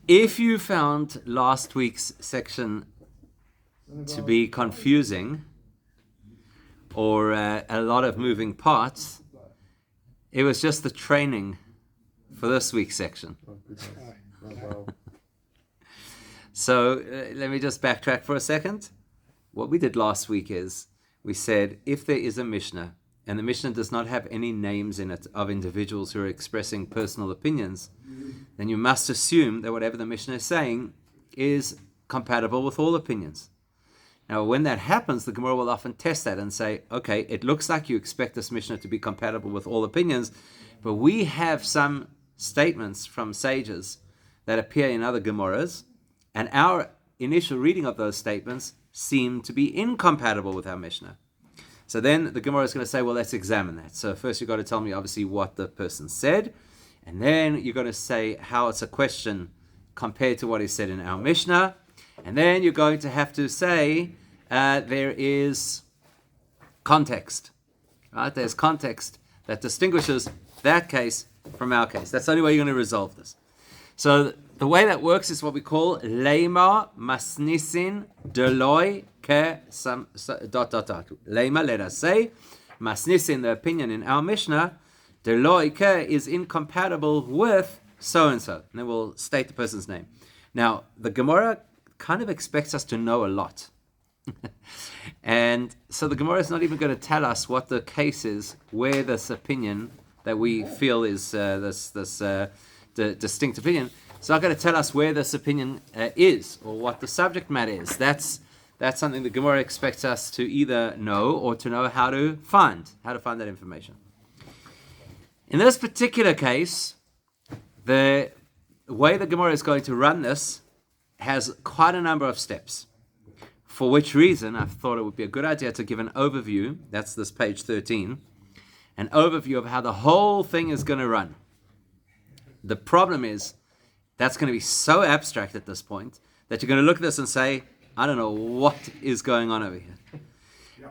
If you found last week's section to be confusing or a lot of moving parts, it was just the training for this week's section. So let me just backtrack for a second. What we did last week is we said if there is a Mishnah and the Mishnah does not have any names in it of individuals who are expressing personal opinions, then you must assume that whatever the Mishnah is saying is compatible with all opinions. Now, when that happens, the Gemara will often test that and say, okay, it looks like you expect this Mishnah to be compatible with all opinions, but we have some statements from sages that appear in other Gemaras, and our initial reading of those statements seem to be incompatible with our Mishnah. So then the Gemara is going to say, well, let's examine that. So first you've got to tell me, obviously, what the person said, and then you're going to say how it's a question compared to what is said in our Mishnah, and then you're going to have to say there is context. Right? There's context that distinguishes that case from our case. That's the only way you're going to resolve this. So the way that works is what we call Leima Masnisin Deloi Ke dot. Leima, let us say, Masnisin, the opinion in our Mishnah, Deloi Ke is incompatible with so-and-so. And then we'll state the person's name. Now, the Gemara kind of expects us to know a lot. And so the Gemara is not even going to tell us what the case is where this opinion that we feel is this distinct opinion. It's not going to tell us where this opinion is or what the subject matter is. That's something the Gemara expects us to either know or to know how to find that information. In this particular case, the way the Gemara is going to run this has quite a number of steps. For which reason, I thought it would be a good idea to give an overview, that's this page 13, an overview of how the whole thing is going to run. The problem is, that's going to be so abstract at this point, that you're going to look at this and say, I don't know what is going on over here.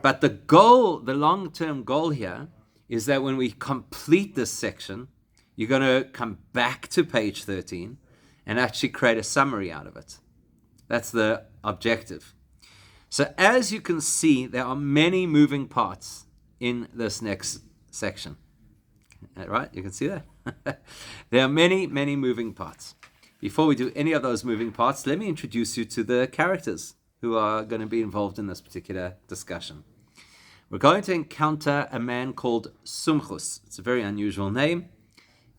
But the goal, the long-term goal here, is that when we complete this section, you're going to come back to page 13 and actually create a summary out of it. That's the objective. So as you can see, there are many moving parts in this next section. Right? You can see that? There are many, many moving parts. Before we do any of those moving parts, let me introduce you to the characters who are going to be involved in this particular discussion. We're going to encounter a man called Sumchus. It's a very unusual name.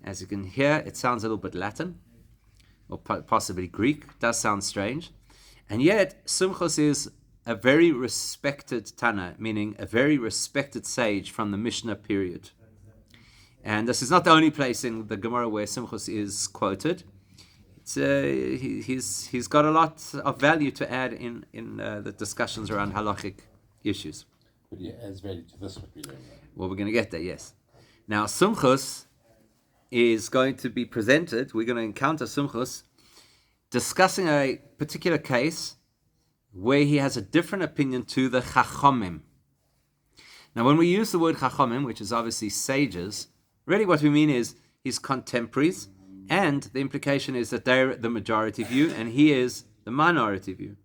As you can hear, it sounds a little bit Latin, or possibly Greek. It does sound strange. And yet, Sumchus is a very respected Tana, meaning a very respected sage from the Mishnah period. And this is not the only place in the Gemara where Sumchus is quoted. He's got a lot of value to add in the discussions around halachic issues. But he adds value to this what we learn. Well, we're going to get there, yes. Now, Sumchus is going to be presented, we're going to encounter Sumchus discussing a particular case where he has a different opinion to the Chachomim. Now, when we use the word Chachomim, which is obviously sages, really what we mean is his contemporaries, and the implication is that they're the majority view, and he is the minority view.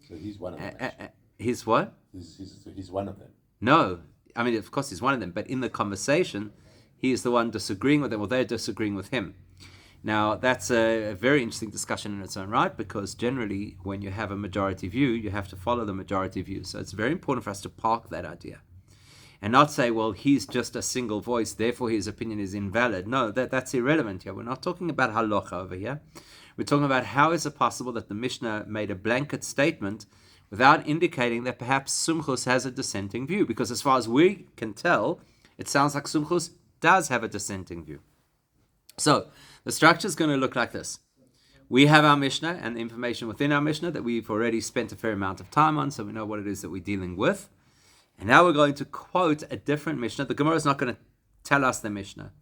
So he's one of them. He's what? He's one of them. No, I mean, of course he's one of them, but in the conversation, he is the one disagreeing with them, or they're disagreeing with him. Now, that's a very interesting discussion in its own right, because generally, when you have a majority view, you have to follow the majority view. So it's very important for us to park that idea and not say, well, he's just a single voice, therefore his opinion is invalid. No, that's irrelevant here. We're not talking about halacha over here. We're talking about how is it possible that the Mishnah made a blanket statement without indicating that perhaps Sumchus has a dissenting view, because as far as we can tell, it sounds like Sumchus does have a dissenting view. So, the structure is going to look like this. We have our Mishnah and the information within our Mishnah that we've already spent a fair amount of time on, so we know what it is that we're dealing with. And now we're going to quote a different Mishnah. The Gemara is not going to tell us the Mishnah.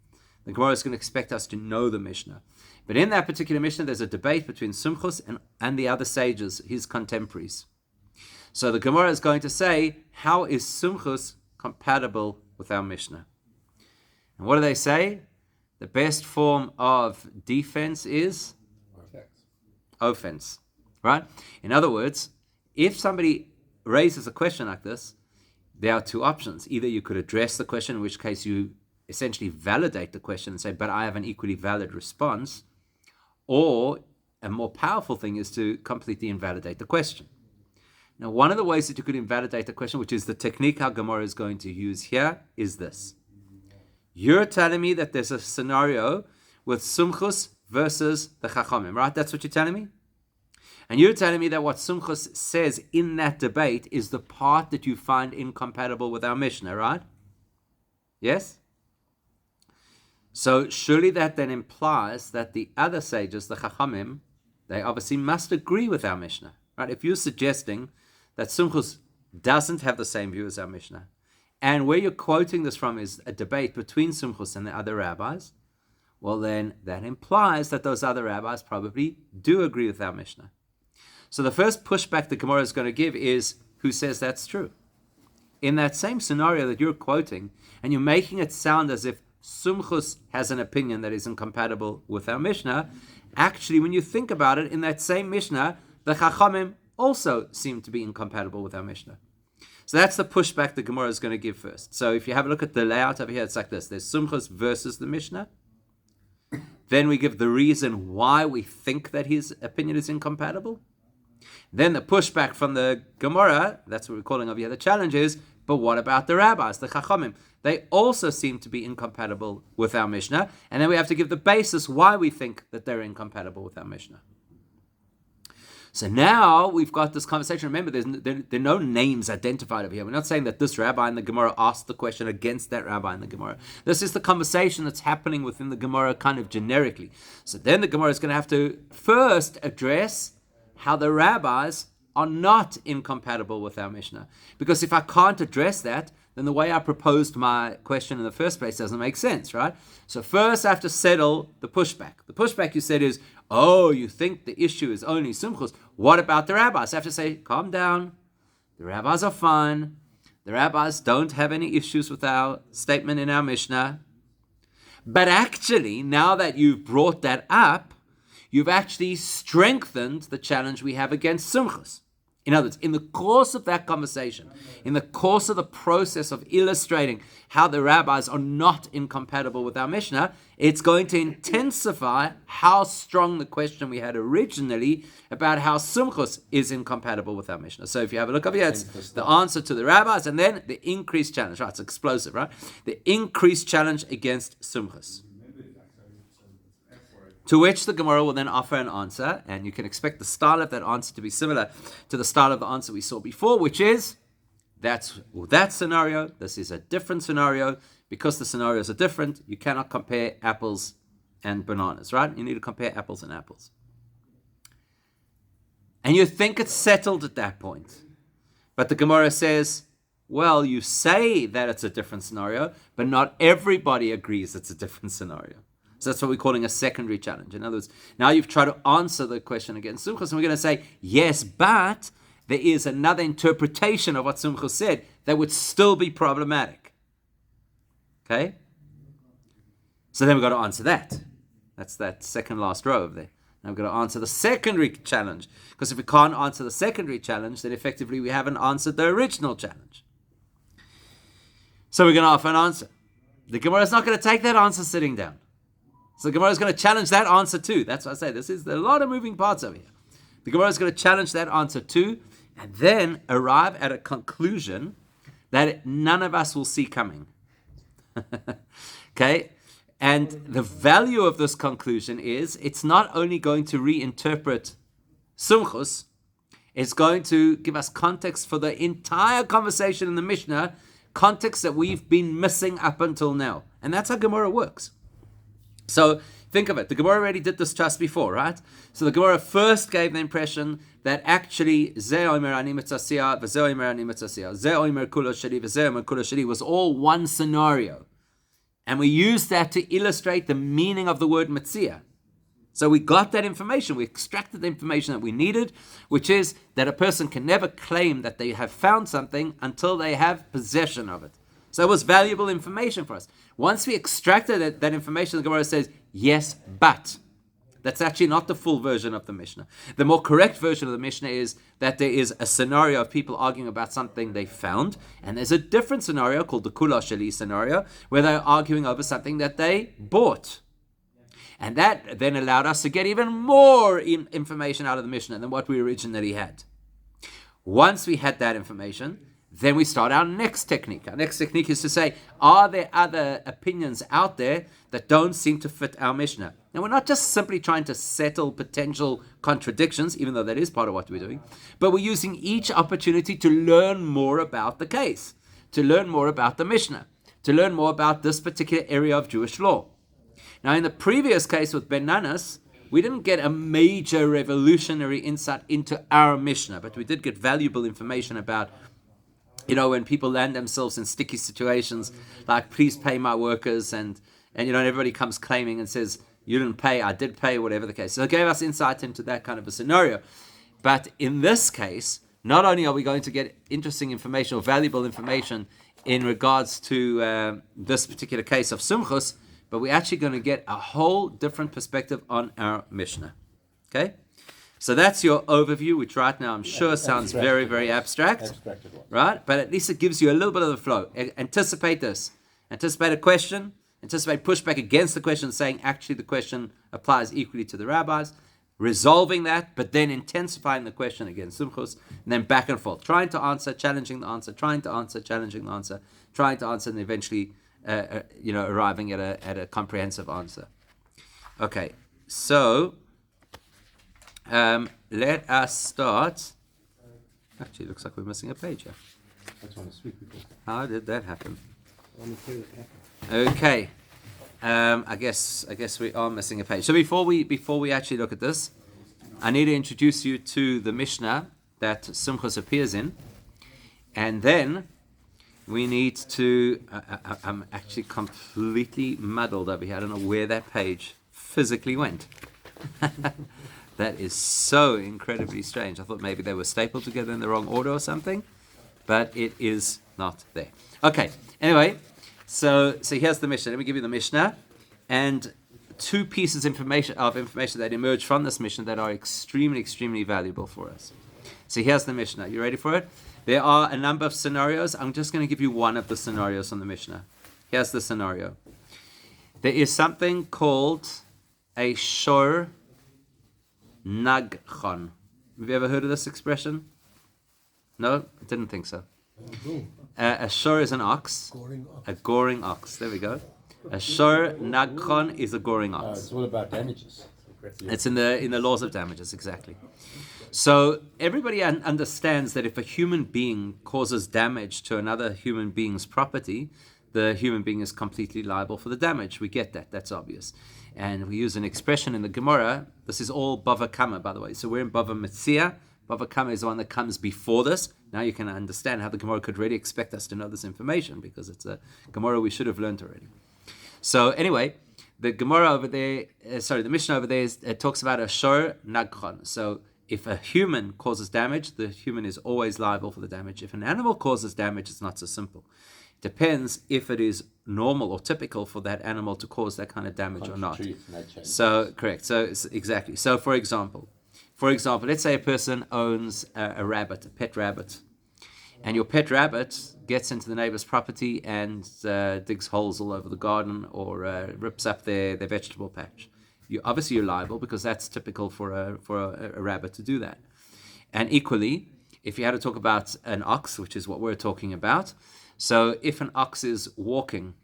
The Gemara is going to expect us to know the Mishnah. But in that particular Mishnah, there's a debate between Sumchus and the other sages, his contemporaries. So the Gemara is going to say, how is Sumchus compatible with our Mishnah? And what do they say? The best form of defense is offense, right? In other words, if somebody raises a question like this, there are two options. Either you could address the question, in which case you essentially validate the question and say, but I have an equally valid response. Or a more powerful thing is to completely invalidate the question. Now, one of the ways that you could invalidate the question, which is the technique our Gemara is going to use here, is this. You're telling me that there's a scenario with Sumchus versus the Chachamim, right? That's what you're telling me? And you're telling me that what Sumchus says in that debate is the part that you find incompatible with our Mishnah, right? Yes? So surely that then implies that the other sages, the Chachamim, they obviously must agree with our Mishnah, right? If you're suggesting that Sumchus doesn't have the same view as our Mishnah, and where you're quoting this from is a debate between Sumchus and the other rabbis, well then that implies that those other rabbis probably do agree with our Mishnah. So the first pushback the Gemara is going to give is, who says that's true? In that same scenario that you're quoting, and you're making it sound as if Sumchus has an opinion that is incompatible with our Mishnah, actually, when you think about it, in that same Mishnah, the Chachamim also seem to be incompatible with our Mishnah. So that's the pushback the Gemara is going to give first. So if you have a look at the layout over here, it's like this. There's Sumchus versus the Mishnah. Then we give the reason why we think that his opinion is incompatible. Then the pushback from the Gemara, that's what we're calling over here, the challenge is, but what about the rabbis, the Chachamim? They also seem to be incompatible with our Mishnah. And then we have to give the basis why we think that they're incompatible with our Mishnah. So now we've got this conversation. Remember, there are no names identified over here. We're not saying that this rabbi in the Gemara asked the question against that rabbi in the Gemara. This is the conversation that's happening within the Gemara kind of generically. So then the Gemara is going to have to first address how the rabbis are not incompatible with our Mishnah. Because if I can't address that, then the way I proposed my question in the first place doesn't make sense, right? So first I have to settle the pushback. The pushback you said is, oh, you think the issue is only Sumchus. What about the rabbis? I have to say, calm down. The rabbis are fine. The rabbis don't have any issues with our statement in our Mishnah. But actually, now that you've brought that up, you've actually strengthened the challenge we have against Sumchus. In other words, in the course of that conversation, in the course of the process of illustrating how the rabbis are not incompatible with our Mishnah, it's going to intensify how strong the question we had originally about how Sumchus is incompatible with our Mishnah. So if you have a look over here, it's the answer to the rabbis and then the increased challenge. Right, it's explosive, right? The increased challenge against Sumchus. To which the Gemara will then offer an answer, and you can expect the style of that answer to be similar to the style of the answer we saw before, which is, that scenario, this is a different scenario. Because the scenarios are different, you cannot compare apples and bananas, right? You need to compare apples and apples. And you think it's settled at that point. But the Gemara says, well, you say that it's a different scenario, but not everybody agrees it's a different scenario. So that's what we're calling a secondary challenge. In other words, now you've tried to answer the question against Sumchus, and we're going to say, yes, but there is another interpretation of what Sumchus said that would still be problematic. Okay? So then we've got to answer that. That's that second last row over there. Now we've got to answer the secondary challenge. Because if we can't answer the secondary challenge, then effectively we haven't answered the original challenge. So we're going to offer an answer. The Gemara is not going to take that answer sitting down. So the Gemara is going to challenge that answer too. That's what I say. This is a lot of moving parts over here. The Gemara is going to challenge that answer too, and then arrive at a conclusion that none of us will see coming. Okay? And the value of this conclusion is, it's not only going to reinterpret Sumchus, it's going to give us context for the entire conversation in the Mishnah, context that we've been missing up until now. And that's how Gemara works. So think of it. The Gemara already did this just before, right? So the Gemara first gave the impression that actually Ze Omer Ani Mitzasiyah, V'Ze Omer Ani Mitzasiyah, Ze Omer Kula Sheli, V'Ze Omer Kula Sheli was all one scenario. And we used that to illustrate the meaning of the word Mitziyah. So we got that information. We extracted the information that we needed, which is that a person can never claim that they have found something until they have possession of it. So it was valuable information for us. Once we extracted that information, the Gemara says, yes, but That's actually not the full version of the Mishnah. The more correct version of the Mishnah is that there is a scenario of people arguing about something they found, and there's a different scenario called the Kula Sheli scenario, where they're arguing over something that they bought. And that then allowed us to get even more information out of the Mishnah than what we originally had. Once we had that information, then we start our next technique. Our next technique is to say, are there other opinions out there that don't seem to fit our Mishnah? Now, we're not just simply trying to settle potential contradictions, even though that is part of what we're doing, but we're using each opportunity to learn more about the case, to learn more about the Mishnah, to learn more about this particular area of Jewish law. Now, in the previous case with Ben Nanas, we didn't get a major revolutionary insight into our Mishnah, but we did get valuable information about, when people land themselves in sticky situations, like, please pay my workers, and everybody comes claiming and says, you didn't pay, I did pay, whatever the case. So it gave us insight into that kind of a scenario. But in this case, not only are we going to get interesting information or valuable information in regards to this particular case of Sumchus, but we're actually going to get a whole different perspective on our Mishnah. Okay? So that's your overview, which right now I'm sure sounds very, very abstract. Right? But at least it gives you a little bit of the flow. Anticipate this. Anticipate a question. Anticipate pushback against the question, saying actually the question applies equally to the rabbis. Resolving that, but then intensifying the question against Sumchus, and then back and forth. Trying to answer, challenging the answer, trying to answer, challenging the answer, trying to answer, and eventually arriving at a comprehensive answer. Okay, so let us start. Actually, it looks like we're missing a page here. That's one this week. How did that happen? Okay, I guess we are missing a page. So before we actually look at this, I need to introduce you to the Mishnah that Sumchus appears in, and then we need to. I'm actually completely muddled over here. I don't know where that page physically went. That is so incredibly strange. I thought maybe they were stapled together in the wrong order or something, but it is not there. Okay. Anyway, so here's the Mishnah. Let me give you the Mishnah and two pieces of information that emerge from this Mishnah that are extremely, extremely valuable for us. So here's the Mishnah. You ready for it? There are a number of scenarios. I'm just going to give you one of the scenarios from the Mishnah. Here's the scenario. There is something called a shor nagchon. Have you ever heard of this expression? No? I didn't think so. A shor is an ox. A goring ox. There we go. A shor nagchon is a goring ox. It's all about damages. It's in the laws of damages, exactly. So everybody understands that if a human being causes damage to another human being's property, the human being is completely liable for the damage. We get that. That's obvious. And we use an expression in the Gemorah. This is all Bava Kama, by the way. So we're in Bava Metzia. Bava Kama is the one that comes before this. Now you can understand how the Gemorah could really expect us to know this information, because it's a Gemorah we should have learned already. So anyway, the Gemorah over there, the Mishnah over there talks about a shor nagchon. So if a human causes damage, the human is always liable for the damage. If an animal causes damage, it's not so simple. It depends if it is normal or typical for that animal to cause that kind of damage or not. So, correct. So, exactly. So, for example, let's say a person owns a rabbit, a pet rabbit, and your pet rabbit gets into the neighbor's property and digs holes all over the garden, or rips up their vegetable patch. You're liable, because that's typical for a rabbit to do that. And equally, if you had to talk about an ox, which is what we're talking about, so if an ox is walking,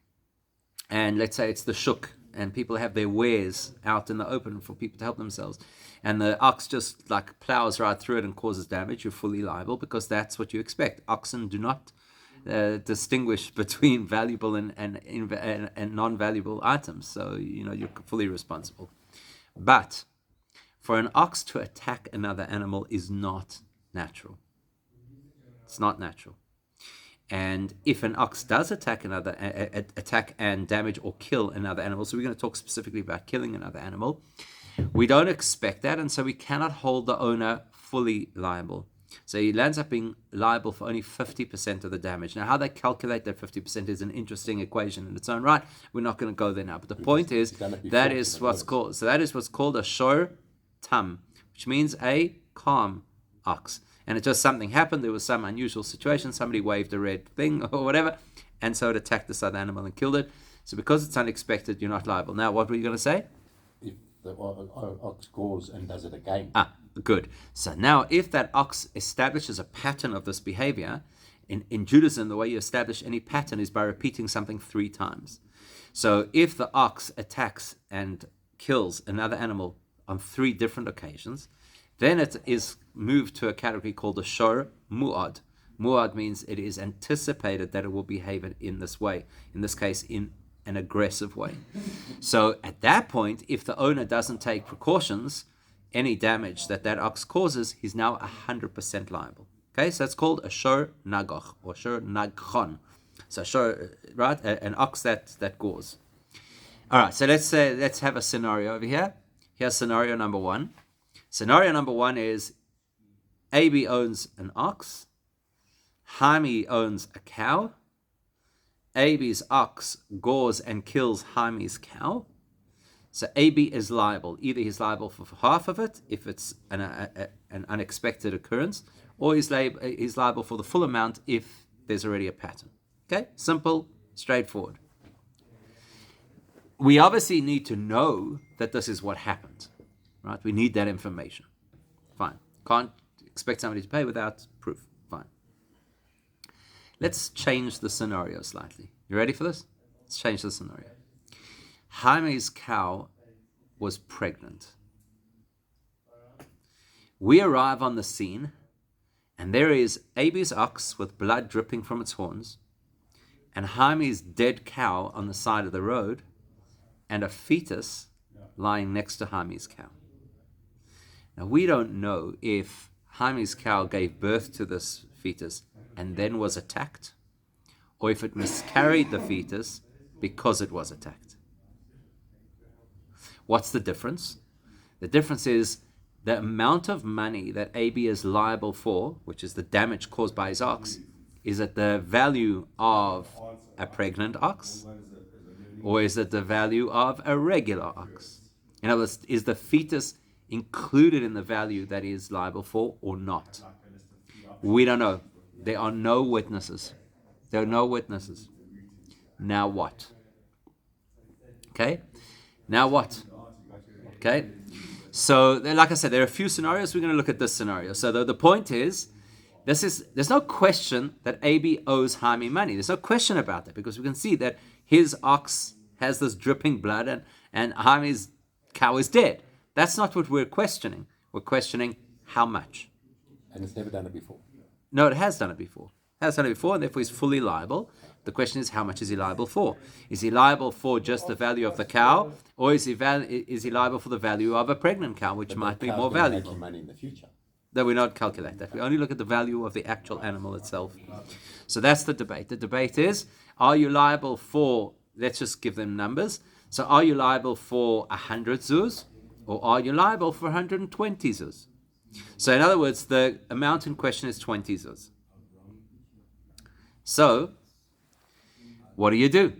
and let's say it's the shuk, and people have their wares out in the open for people to help themselves, and the ox just plows right through it and causes damage, you're fully liable, because that's what you expect. Oxen do not distinguish between valuable and non-valuable items, so you're fully responsible. But for an ox to attack another animal is not natural. It's not natural. And if an ox does attack and damage or kill another animal, so we're going to talk specifically about killing another animal, we don't expect that, and so we cannot hold the owner fully liable. So he lands up being liable for only 50% of the damage. Now, how they calculate that 50% is an interesting equation in its own right. We're not going to go there now. But the point is, that is what's called a shor tam, which means a calm ox. And it just something happened. There was some unusual situation. Somebody waved a red thing or whatever, and so it attacked this other animal and killed it. So because it's unexpected, you're not liable. Now, what were you going to say? If the ox goes and does it again. Good. So now, if that ox establishes a pattern of this behavior, in Judaism, the way you establish any pattern is by repeating something 3 times. So if the ox attacks and kills another animal on 3 different occasions, then it is moved to a category called a shor mu'ad. Mu'ad means it is anticipated that it will behave in this way, in this case, in an aggressive way. So at that point, if the owner doesn't take precautions, any damage that ox causes, he's now 100% liable. Okay, so it's called a shor nagoch or shor nagchon. So shor, right, an ox that gores. All right, so let's have a scenario over here. Here's scenario number 1. Scenario number 1 is AB owns an ox, Hami owns a cow, AB's ox gores and kills Hami's cow. So AB is liable. Either he's liable for half of it, if it's an unexpected occurrence, or he's liable for the full amount if there's already a pattern. Okay? Simple, straightforward. We obviously need to know that this is what happened. Right? We need that information. Fine. Can't expect somebody to pay without proof. Fine. Let's change the scenario slightly. You ready for this? Let's change the scenario. Jaime's cow was pregnant. We arrive on the scene, and there is Abi's ox with blood dripping from its horns, and Jaime's dead cow on the side of the road, and a fetus lying next to Jaime's cow. Now, we don't know if Jaime's cow gave birth to this fetus and then was attacked, or if it miscarried the fetus because it was attacked. What's the difference? The difference is the amount of money that AB is liable for, which is the damage caused by his ox, is it the value of a pregnant ox, or is it the value of a regular ox? In other words, is the fetus included in the value that he is liable for or not? We don't know. There are no witnesses. There are no witnesses. Now what? Okay? Now what? Okay? So, like I said, there are a few scenarios. We're going to look at this scenario. So the point is, there's no question that AB owes Jaime money. There's no question about that, because we can see that his ox has this dripping blood and Jaime's cow is dead. That's not what we're questioning. We're questioning how much. And it's never done it before. No, it has done it before. It has done it before, and therefore he's fully liable. The question is, how much is he liable for? Is he liable for just the value of the cow, or is he liable for the value of a pregnant cow, which might be more valuable? Money in the future. That we don't calculate that. We only look at the value of the actual animal itself. So that's the debate. The debate is, are you liable for, let's just give them numbers. So are you liable for 100 zuz, or are you liable for 120 zuz? So in other words, the amount in question is 20 zuz. So, what do?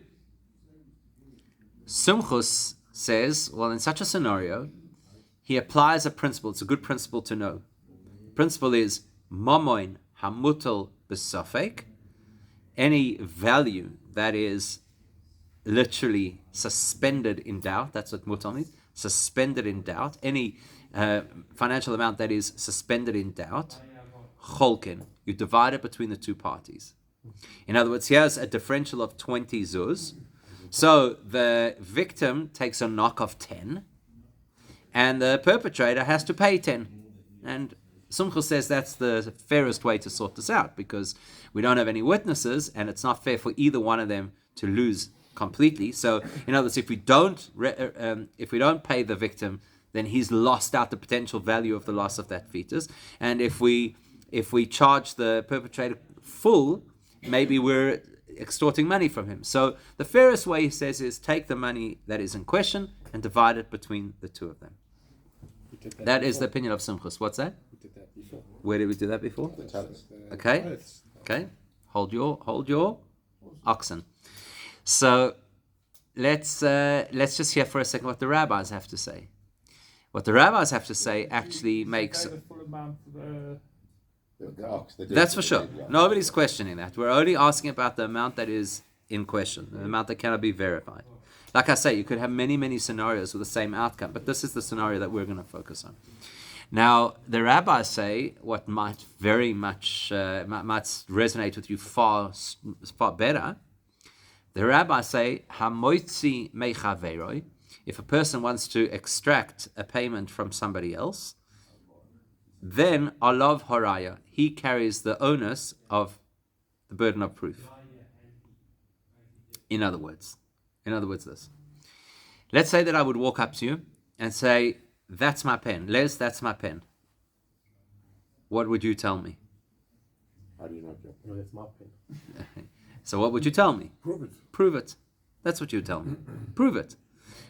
Sumchus says, well, in such a scenario, he applies a principle. It's a good principle to know. The principle is, mamoin hamutal b'safek, any value that is literally suspended in doubt, that's what mutal means, suspended in doubt, any financial amount that is suspended in doubt, cholkin, you divide it between the two parties. In other words, here's a differential of 20 zuz. So the victim takes a knock of 10, and the perpetrator has to pay 10. And Sumchus says that's the fairest way to sort this out, because we don't have any witnesses, and it's not fair for either one of them to lose completely. So, in other words, if we don't pay the victim, then he's lost out the potential value of the loss of that fetus. And if we charge the perpetrator full, maybe we're extorting money from him. So the fairest way, he says, is take the money that is in question and divide it between the two of them. That is the opinion of Sumchus. What's that? We did that before. Where did we do that before? The Tallis. Okay. Okay. Hold your oxen. So let's just hear for a second what the rabbis have to say. What the rabbis have to say actually makes. The ox. That's for sure. Nobody's questioning that. We're only asking about the amount that is in question, the amount that cannot be verified. Like I say, you could have many, many scenarios with the same outcome, but this is the scenario that we're going to focus on. Now, the rabbis say what might very much might resonate with you far better. The rabbis say, "Hamoitzi mechaveroi." If a person wants to extract a payment from somebody else, then alav haraya, he carries the onus of the burden of proof. In other words, this. Let's say that I would walk up to you and say, "That's my pen. Les, that's my pen." What would you tell me? How do you know that? No, that's my pen. So what would you tell me? Prove it. Prove it. That's what you tell me. Prove it.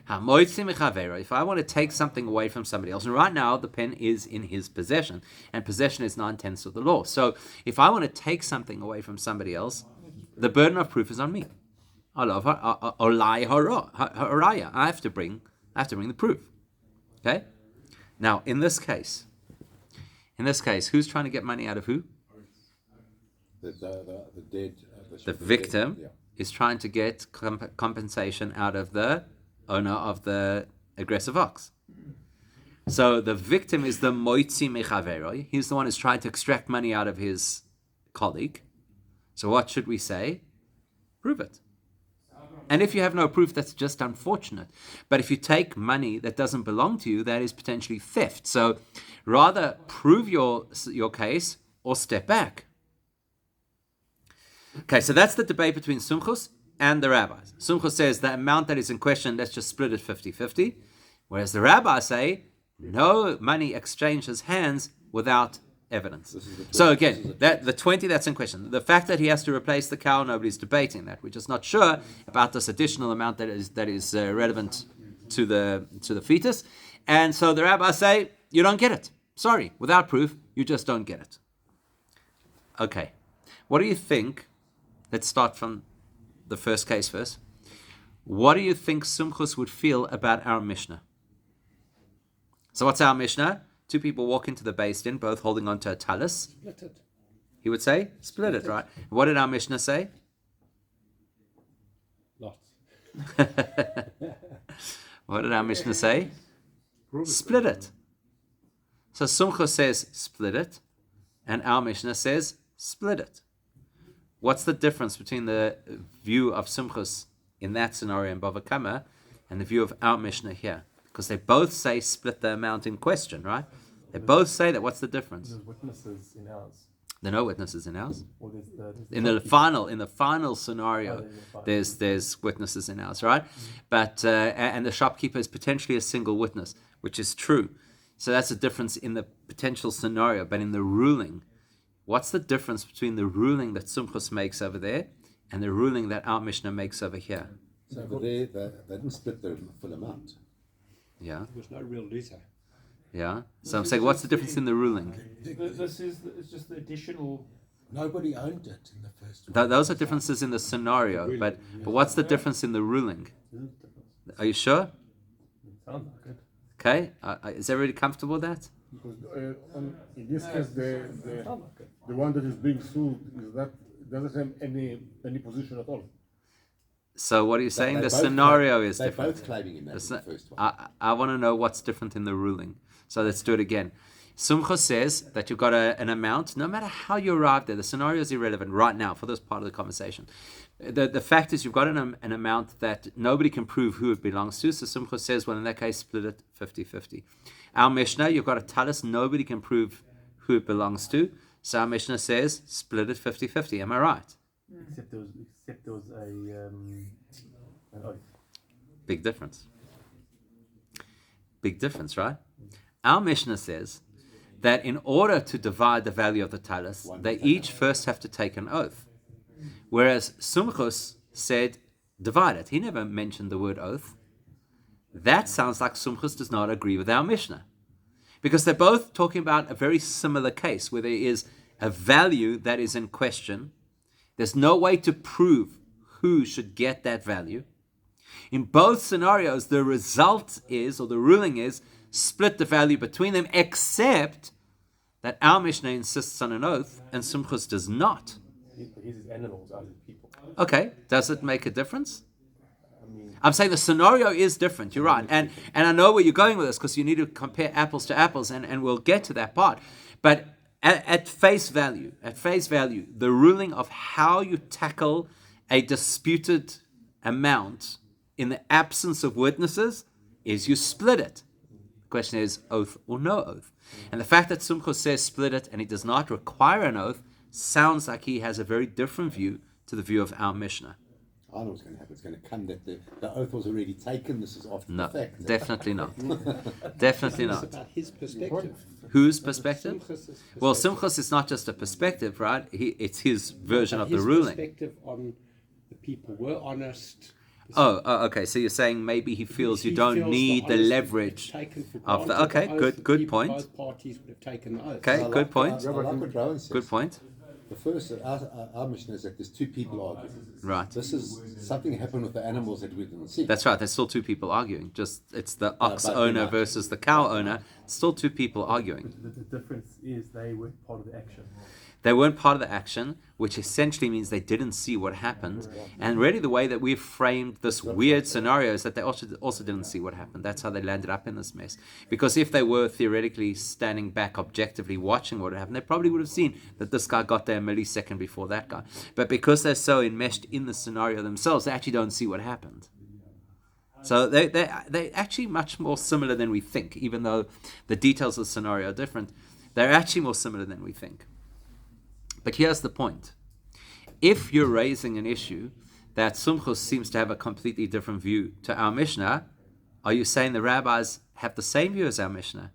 If I want to take something away from somebody else, and right now the pen is in his possession, and possession is 9/10 of the law. So if I want to take something away from somebody else, the burden of proof is on me. I have to bring the proof. Okay? Now, in this case, who's trying to get money out of who? The dead. The victim Yeah. is trying to get compensation out of the owner of the aggressive ox. So the victim is the moitzi mechaveroi. He's the one who's trying to extract money out of his colleague. So what should we say? Prove it. And if you have no proof, that's just unfortunate. But if you take money that doesn't belong to you, that is potentially theft. So rather prove your case or step back. Okay, so that's the debate between Sumchus and the rabbis. Sumchus says the amount that is in question, let's just split it 50-50. Whereas the rabbis say, no money exchanges hands without evidence. So again, the 20 that's in question. The fact that he has to replace the cow, nobody's debating that. We're just not sure about this additional amount that is relevant to the fetus. And so the rabbis say, you don't get it. Sorry, without proof, you just don't get it. Okay, what do you think? Let's start from the first case first. What do you think Sumchus would feel about our Mishnah? So what's our Mishnah? Two people walk into the Beis Din, both holding on to a tallis. Split it. He would say, split it, right? What did our Mishnah say? Lots. What did our Mishnah say? Split it. So Sumchus says, split it, and our Mishnah says, split it. What's the difference between the view of Sumchus in that scenario in Bava Kama and the view of our Mishnah here? Because they both say split the amount in question, right? They both say that. What's the difference? There's witnesses in ours. There are no witnesses in ours. Or there's In the final scenario, there's witnesses in ours, right? But and the shopkeeper is potentially a single witness, which is true. So that's a difference in the potential scenario, but in the ruling. What's the difference between the ruling that Sumchus makes over there and the ruling that our Mishnah makes over here? So over there, they didn't split the full amount. Yeah, There's no real leaser. yeah. So I'm saying, what's the difference in the ruling? It's just the additional. Nobody owned it in the first one. Those are differences in the scenario, but what's the difference in the ruling? Are you sure? Sounds like it. Okay, is everybody comfortable with that? Because in this case, the one that is being sued is that doesn't have any position at all. So what are you saying? They The both scenario is They're different. both claiming in that in the first one. I want to know what's different in the ruling. So let's do it again. Sumcha says that you've got an amount, no matter how you arrived there, the scenario is irrelevant right now for this part of the conversation. The fact is you've got an amount that nobody can prove who it belongs to. So Sumcha says, well, in that case, split it 50-50. Our Mishnah, you've got a tallis, nobody can prove who it belongs to. So our Mishnah says, split it 50-50. Am I right? Except there was an oath. Big difference. Big difference, right? Our Mishnah says that in order to divide the value of the talus, they each first have to take an oath. Whereas Sumchus said, divide it. He never mentioned the word oath. That sounds like Sumchus does not agree with our Mishnah. Because they're both talking about a very similar case where there is a value that is in question. There's no way to prove who should get that value. In both scenarios, the result is, or the ruling is, split the value between them, except that our Mishnah insists on an oath and Sumchus does not. He uses animals as people. Okay, does it make a difference? I'm saying the scenario is different. You're right. And I know where you're going with this because you need to compare apples to apples, and we'll get to that part. But at face value, the ruling of how you tackle a disputed amount in the absence of witnesses is you split it. The question is oath or no oath. And the fact that Sumchus says split it and he does not require an oath sounds like he has a very different view to the view of our Mishnah. I know what's going to happen. It's going to come that the oath was already taken. This is after No, the fact. definitely not. Definitely It's not. about his perspective. Whose perspective? Sumchus's Well, perspective. Sumchus is not just a perspective, right? It's his version But of the his ruling. perspective on the people were honest. Oh, okay. So you're saying maybe he feels you He don't feels need the honesty leverage was taken for of the. granted. Okay, The oath, the good people, point. Both parties would have taken the oath. Okay, good point. I like what Rowan says. Good point. The first, our mission is that there's two people arguing. Right. This is something happened with the animals that we didn't see. That's right. There's still two people arguing. Just it's the ox but owner you're right. versus the cow owner. Still two people arguing. The difference is they were part of the action. They weren't part of the action, which essentially means they didn't see what happened. And really, the way that we've framed this weird scenario is that they also didn't see what happened. That's how they landed up in this mess. Because if they were theoretically standing back objectively watching what happened, they probably would have seen that this guy got there a millisecond before that guy. But because they're so enmeshed in the scenario themselves, they actually don't see what happened. So they're actually much more similar than we think, even though the details of the scenario are different. They're actually more similar than we think. But here's the point. If you're raising an issue that Sumchus seems to have a completely different view to our Mishnah, are you saying the rabbis have the same view as our Mishnah?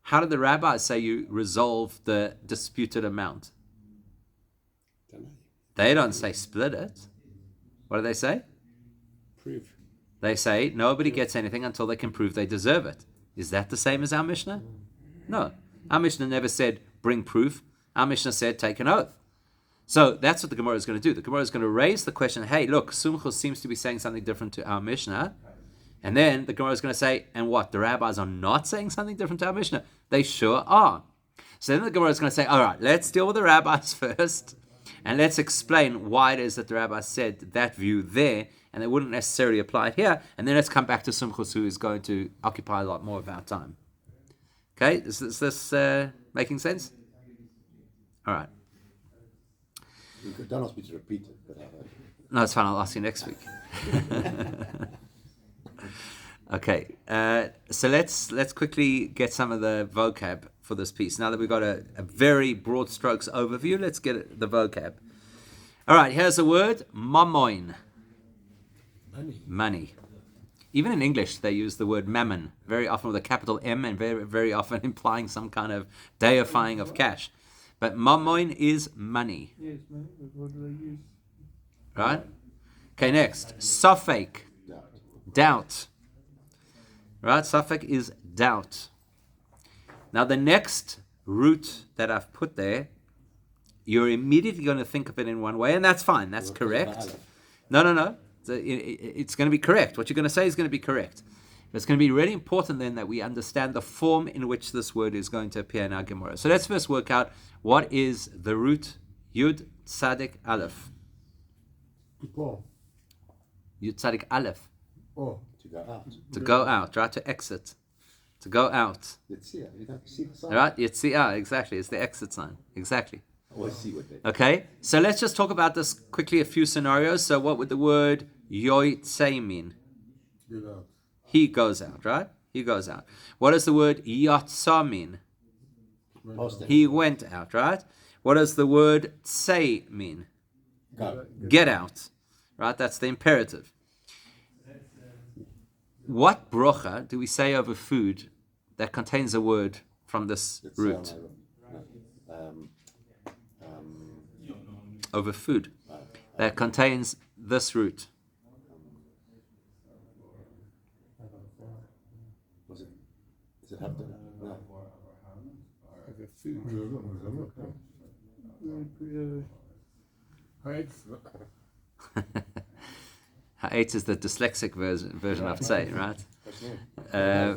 How did the rabbis say you resolve the disputed amount? Dunno. They don't say split it. What do they say? Proof. They say nobody gets anything until they can prove they deserve it. Is that the same as our Mishnah? No. Our Mishnah never said bring proof. Our Mishnah said take an oath. So that's what the Gemara is going to do. The Gemara is going to raise the question, hey, look, Sumchus seems to be saying something different to our Mishnah. And then the Gemara is going to say, and what? The rabbis are not saying something different to our Mishnah? They sure are. So then the Gemara is going to say, all right, let's deal with the rabbis first. And let's explain why it is that the rabbis said that view there. And they wouldn't necessarily apply it here. And then let's come back to Sumchus, who is going to occupy a lot more of our time. Okay? Is this making sense? All right. Don't ask me to repeat it. But No, it's fine. I'll ask you next week. Okay. So let's quickly get some of the vocab for this piece. Now that we've got a very broad strokes overview, let's get the vocab. All right. Here's a word: mammon. Money. Even in English, they use the word mammon very often with a capital M and very, very often implying some kind of deifying of cash. But mammon is money. Yes, man. What do they use? Right? Okay, next. Safek. Doubt. Right? Safek is doubt. Now, the next root that I've put there, you're immediately going to think of it in one way, and that's fine. That's correct. No. It's going to be correct. What you're going to say is going to be correct. But it's going to be really important then that we understand the form in which this word is going to appear in our Gemara. So let's first work out what is the root Yud Tzadik Aleph. To go. Yud Tzadik Aleph. Oh. to go out. To go out, right? To exit. To go out. Let's see. You don't see the sign. Right? Yitzia, exactly. It's the exit sign. Exactly. I always see what they. Okay? So let's just talk about this quickly, a few scenarios. So what would the word Yoitzei mean? Get out. He goes out, right? He goes out. What does the word Yatsa mean? Past that. He went out, right? What does the word Tsei mean? Go. Get out, right? That's the imperative. What brocha do we say over food that contains a word from this Let's root? say Over food that contains this root. was it? Is it Haftarah? No. the food. Ha'etz is the dyslexic version of tzei, right?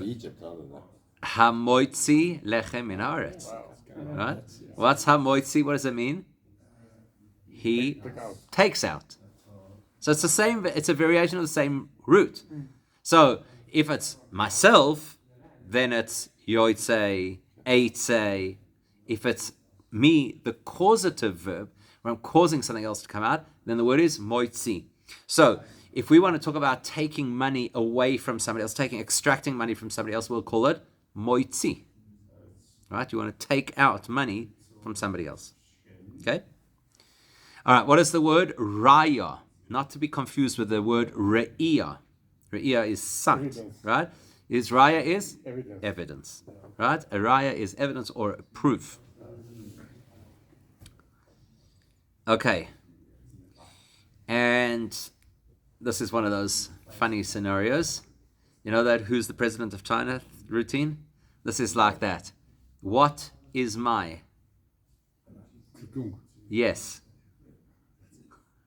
Egypt, I don't know. Hamoitzi lechem min haaretz. Right? What's hamoitzi? What does it mean? He takes out. So it's the same. It's a variation of the same root. So if it's myself, then it's yoitze, eitze. If it's me, the causative verb, where I'm causing something else to come out, then the word is moitzi. So if we want to talk about taking money away from somebody else, extracting money from somebody else, we'll call it moitzi. Right? You want to take out money from somebody else. Okay? All right, what is the word raya? Not to be confused with the word re'iyah. Re'iyah is sight, Evidence. right? Raya is Evidence. evidence. Right? A raya is evidence or proof. Okay. And this is one of those funny scenarios. You know that who's the president of China routine? This is like that. What is my? Yes.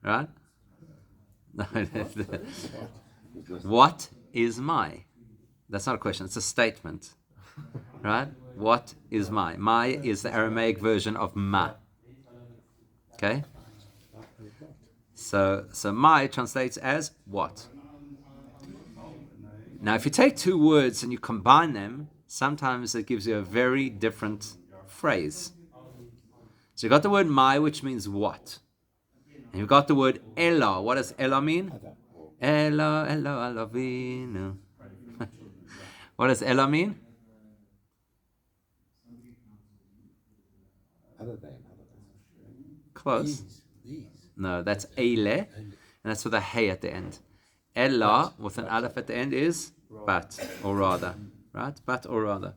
Right? What is my? That's not a question, it's a statement. Right? What is my? My is the Aramaic version of ma. Okay? So my translates as what? Now, if you take two words and you combine them, sometimes it gives you a very different phrase. So you've got the word my, which means what? And you've got the word Ella. What does Ella mean? Ella, Ella, Alavinu. What does Ella mean? Other than. Close. These. No, that's Eile, and that's with a hey at the end. Ella with an aleph at the end is but, or rather. Right? But or rather.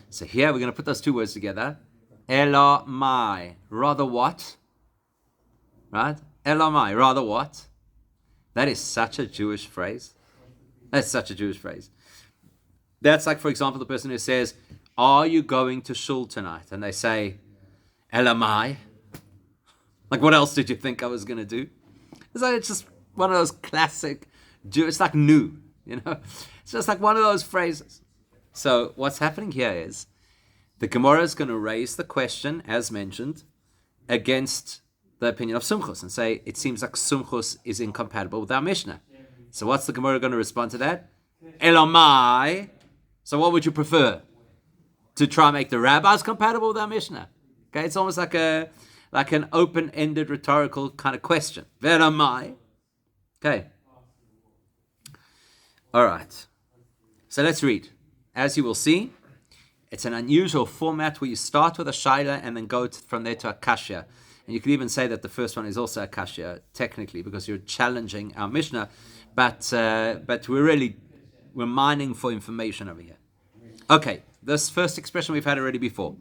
So here we're going to put those two words together. Ella mai. Rather what? Right? Ella mai. Rather what? That is such a Jewish phrase. That's such a Jewish phrase. That's like, for example, the person who says, are you going to shul tonight? And they say, Ella mai. Like, what else did you think I was going to do? It's just one of those classic Jewish, it's like new, you know? It's just like one of those phrases. So what's happening here is the Gemara is going to raise the question, as mentioned, against the opinion of Sumchus and say, it seems like Sumchus is incompatible with our Mishnah. So what's the Gemara going to respond to that? Elamai. So what would you prefer? To try and make the rabbis compatible with our Mishnah? Okay, it's almost like an open-ended rhetorical kind of question. Veramai. Okay. All right. So let's read. As you will see, it's an unusual format where you start with a shaila and then go from there to a kashya. And you could even say that the first one is also a kashya, technically, because you're challenging our Mishnah. But we're mining for information over here. Okay, this first expression we've had already before.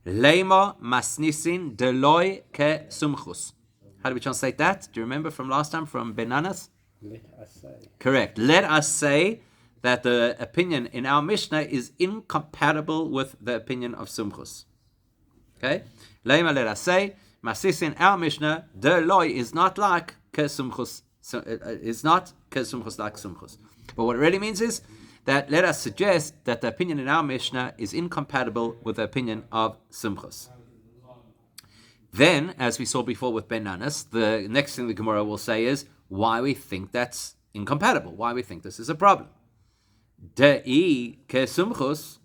Leima masnisin deloi ke sumchus. How do we translate that? Do you remember from last time, from Benanas? Let us say. Correct. Let us say that the opinion in our Mishnah is incompatible with the opinion of Sumchus. Okay? Leima, let us say, masnisin, our Mishnah, deloi is not like ke sumchus. Is not ke sumchus like Sumchus. But what it really means is that let us suggest that the opinion in our Mishnah is incompatible with the opinion of Sumchus. Then, as we saw before with Benanas, the next thing the Gemara will say is why we think that's incompatible, why we think this is a problem. De'i ke Sumchus,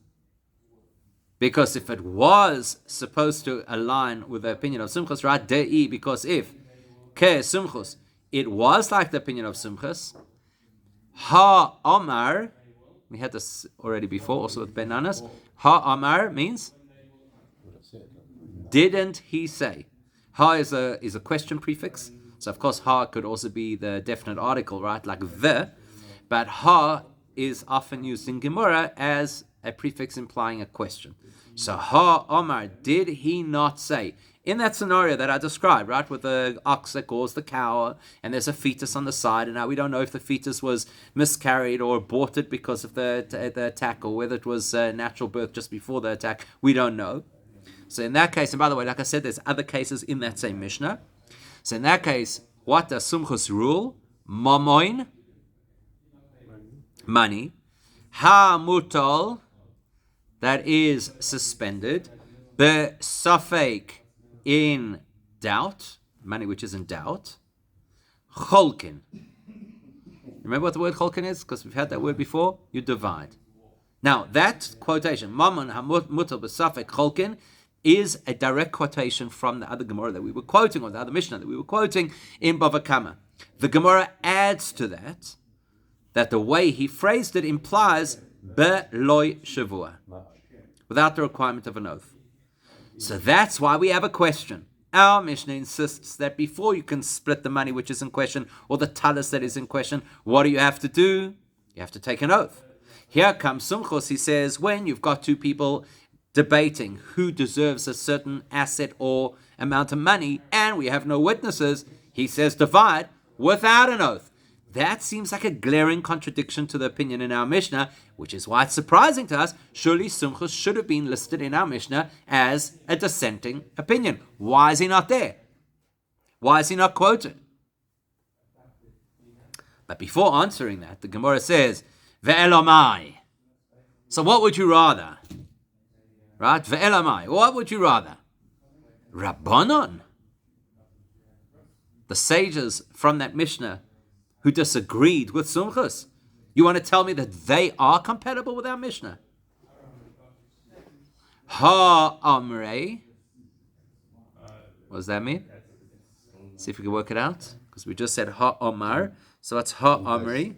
because if it was supposed to align with the opinion of Sumchus, right? De'i, because if ke Sumchus, it was like the opinion of Sumchus, ha Omar, we had this already before, also with Benanas. Ha Amar means didn't he say? Ha is a question prefix. So of course ha could also be the definite article, right? Like the. But ha is often used in Gemara as a prefix implying a question. So Ha Omar, did he not say, in that scenario that I described, right, with the ox that gores the cow, and there's a fetus on the side, and now we don't know if the fetus was miscarried or aborted because of the attack, or whether it was natural birth just before the attack. We don't know. So in that case, and by the way, like I said, there's other cases in that same Mishnah. So in that case, what does Sumchus rule? Mamoin, money. Ha mutal, that is suspended. Be safek, in doubt, money which is in doubt. Cholkin. Remember what the word cholkin is? Because we've had that word before. You divide. Now, that quotation, Mammon hamutal besafek cholkin, is a direct quotation from the other Gemorah that we were quoting, or the other Mishnah that we were quoting in Bava Kama. The Gemorah adds to that the way he phrased it implies be'loi shavua, without the requirement of an oath. So that's why we have a question. Our Mishnah insists that before you can split the money which is in question, or the tallis that is in question, what do you have to do? You have to take an oath. Here comes Sumchos, he says, when you've got two people debating who deserves a certain asset or amount of money, and we have no witnesses, he says divide without an oath. That seems like a glaring contradiction to the opinion in our Mishnah, which is why it's surprising to us. Surely Sumchus should have been listed in our Mishnah as a dissenting opinion. Why is he not there? Why is he not quoted? But before answering that, the Gemara says, Ve'elamai. So what would you rather? Right? Ve'elamai. What would you rather? Rabbanon. The sages from that Mishnah who disagreed with Sumchus. You want to tell me that they are compatible with our Mishnah? Ha-amrei. What does that mean? See if we can work it out. Because we just said ha-amar. So it's ha-amrei.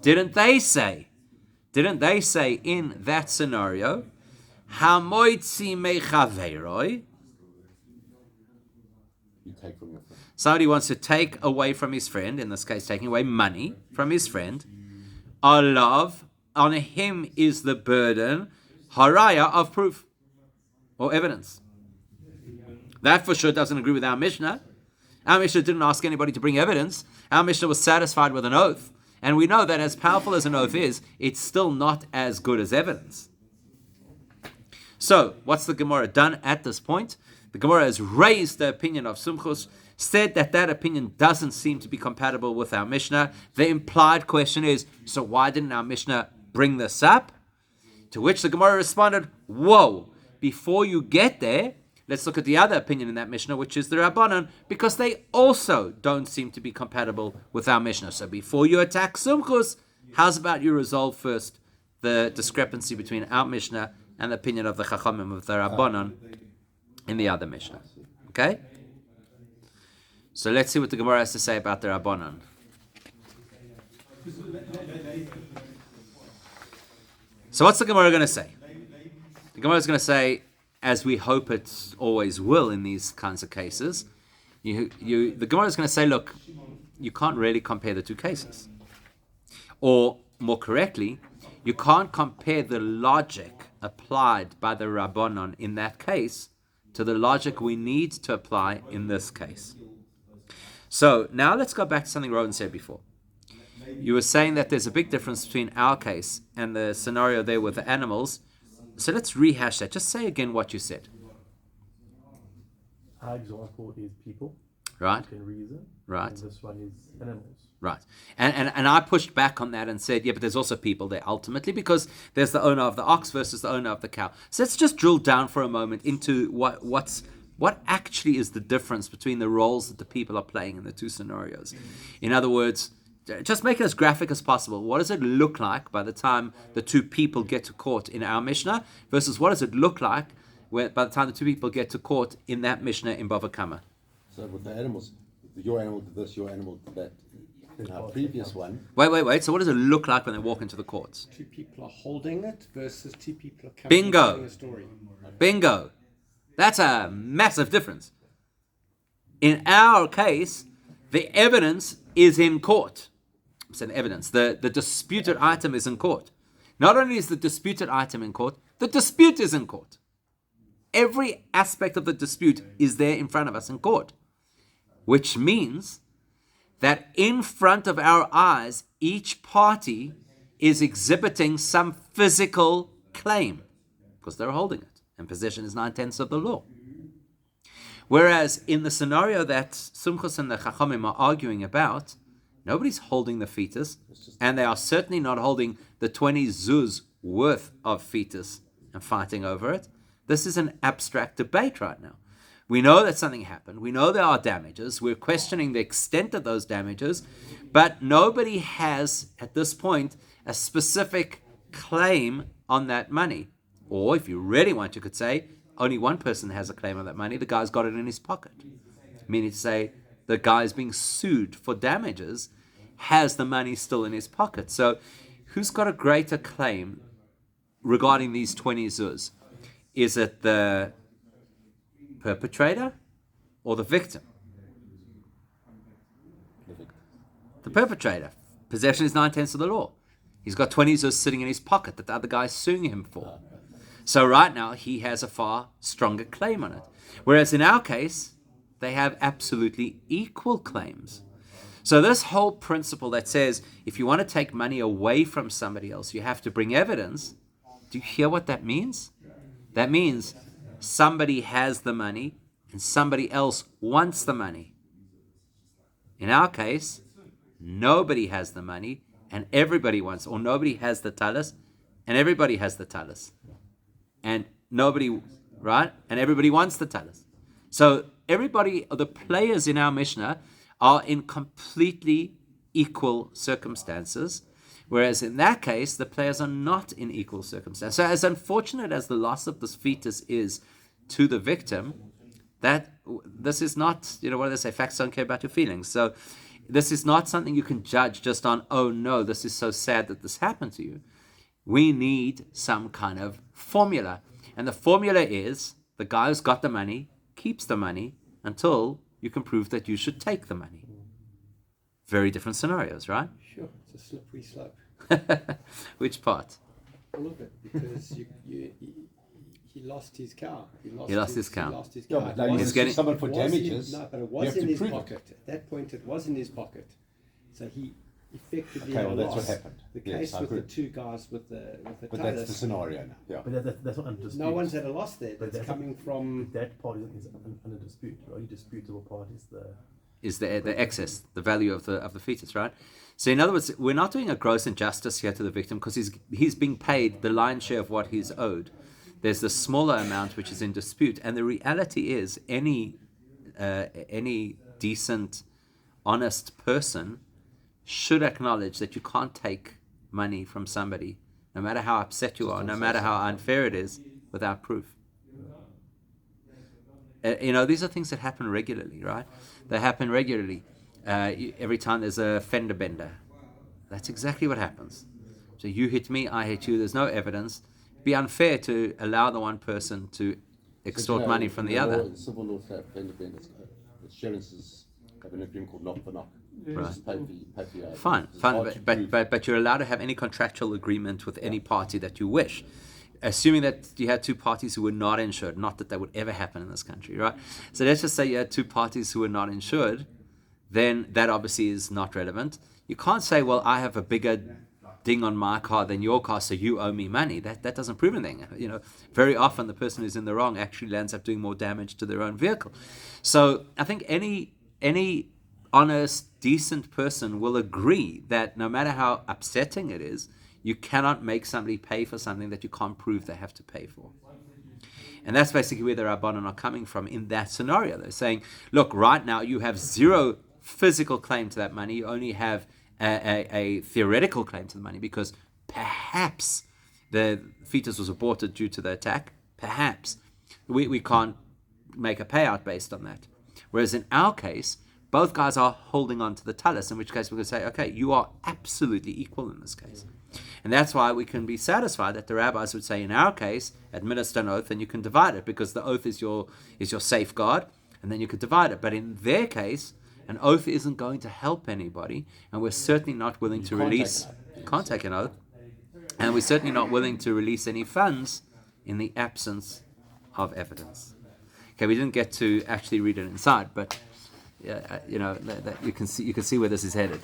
Didn't they say? Didn't they say in that scenario, ha-moitzi mechaveiroi? You take from your friend. Somebody wants to take away from his friend, in this case taking away money from his friend. Alav, on him is the burden, haraya, of proof or evidence. That for sure doesn't agree with our Mishnah. Our Mishnah didn't ask anybody to bring evidence. Our Mishnah was satisfied with an oath. And we know that as powerful as an oath is, it's still not as good as evidence. So, what's the Gemara done at this point? The Gemara has raised the opinion of Sumchus, said that opinion doesn't seem to be compatible with our Mishnah. The implied question is, so why didn't our Mishnah bring this up? To which the Gemara responded, whoa, before you get there, let's look at the other opinion in that Mishnah, which is the Rabbanan, because they also don't seem to be compatible with our Mishnah. So before you attack Sumchus, how's about you resolve first the discrepancy between our Mishnah and the opinion of the Chachamim of the Rabbanan in the other Mishnah. Okay? So let's see what the Gemara has to say about the Rabbanan. So what's the Gemara going to say? The Gemara is going to say, as we hope it always will in these kinds of cases, the Gemara is going to say, look, you can't really compare the two cases. Or, more correctly, you can't compare the logic applied by the Rabbanon in that case to the logic we need to apply in this case. So now let's go back to something Rowan said before. You were saying that there's a big difference between our case and the scenario there with the animals. So let's rehash that. Just say again what you said. Our example is people. Right. Within reason. Right. And this one is animals. Right. And I pushed back on that and said, yeah, but there's also people there ultimately, because there's the owner of the ox versus the owner of the cow. So let's just drill down for a moment into what actually is the difference between the roles that the people are playing in the two scenarios. In other words, just make it as graphic as possible. What does it look like by the time the two people get to court in our Mishnah versus what does it look like by the time the two people get to court in that Mishnah in Bava Kama? So with the animals, your animal did this, your animal did that. In our previous one. Wait. So what does it look like when they walk into the courts? Two people are holding it versus two people are coming Bingo. and telling a story. Bingo. That's a massive difference. In our case, the evidence is in court. It's an evidence. The disputed item is in court. Not only is the disputed item in court, the dispute is in court. Every aspect of the dispute is there in front of us in court, which means that in front of our eyes, each party is exhibiting some physical claim because they're holding it, and possession is 9/10 of the law. Whereas in the scenario that Sumchus and the Chachamim are arguing about, nobody's holding the fetus, and they are certainly not holding the 20 zuz worth of fetus and fighting over it. This is an abstract debate right now. We know that something happened. We know there are damages. We're questioning the extent of those damages, but nobody has, at this point, a specific claim on that money. Or if you really want, you could say, only one person has a claim on that money. The guy's got it in his pocket. Meaning to say, the guy's being sued for damages has the money still in his pocket. So who's got a greater claim regarding these 20 zuz? Is it the perpetrator or the victim? The perpetrator. Possession is 9/10 of the law. He's got 20 zuz sitting in his pocket that the other guy's suing him for. So right now, he has a far stronger claim on it. Whereas in our case, they have absolutely equal claims. So this whole principle that says, if you want to take money away from somebody else, you have to bring evidence. Do you hear what that means? That means somebody has the money and somebody else wants the money. In our case, nobody has the money and everybody wants, or nobody has the tallis and everybody has the tallis. And nobody, right? And everybody wants the tallis. So everybody, the players in our Mishnah are in completely equal circumstances, whereas in that case, the players are not in equal circumstances. So as unfortunate as the loss of this fetus is to the victim, that this is not, what do they say, facts don't care about your feelings. So this is not something you can judge just on, oh no, this is so sad that this happened to you. We need some kind of formula. And the formula is, the guy who's got the money keeps the money until you can prove that you should take the money. Very different scenarios, right? Sure, it's a slippery slope. Which part? All of it, because he lost his cow. He lost his cow. He lost his Yeah, cow. but now He's you getting- sue someone for It was damages. but it you was have in to his prove it. pocket. At that point, it was in his pocket. So he effectively Okay, well, that's lost what happened. the Yes, case I with the agree. two guys with the But Tallis. that's the scenario now. Yeah. But that's not under dispute. No one's at a loss there. But That's coming from. that part is under dispute. The only disputable part is the Is the excess, the value of the fetus, right? So in other words, we're not doing a gross injustice here to the victim because he's being paid the lion's share of what he's owed. There's the smaller amount which is in dispute, and the reality is any decent, honest person should acknowledge that you can't take money from somebody, no matter how upset you are, no matter how unfair it is, without proof. These are things that happen regularly, right? They happen regularly. Every time there's a fender bender, that's exactly what happens. So you hit me, I hit you. There's no evidence. It'd be unfair to allow the one person to extort money from the other. In civil law, insurances have an agreement called knock for knock. Right. Just pay for your Fine, It's hard to fine, prove. but you're allowed to have any contractual agreement with any party that you wish, assuming that you had two parties who were not insured. Not that would ever happen in this country, right? So let's just say you had two parties who were not insured. Then that obviously is not relevant. You can't say, well, I have a bigger ding on my car than your car, so you owe me money. That doesn't prove anything. Very often the person who's in the wrong actually ends up doing more damage to their own vehicle. So I think any honest, decent person will agree that no matter how upsetting it is, you cannot make somebody pay for something that you can't prove they have to pay for. And that's basically where the Rabbanan are coming from in that scenario. They're saying, look, right now you have zero physical claim to that money. You only have a theoretical claim to the money because perhaps the fetus was aborted due to the attack. Perhaps. We can't make a payout based on that. Whereas in our case, both guys are holding on to the tallis, in which case we can say, okay, you are absolutely equal in this case. And that's why we can be satisfied that the rabbis would say, in our case, administer an oath and you can divide it, because the oath is your safeguard, and then you could divide it. But in their case, an oath isn't going to help anybody, and we're certainly not willing to release. You can't take an oath, and we're certainly not willing to release any funds in the absence of evidence. Okay, we didn't get to actually read it inside, but you know that you can see where this is headed.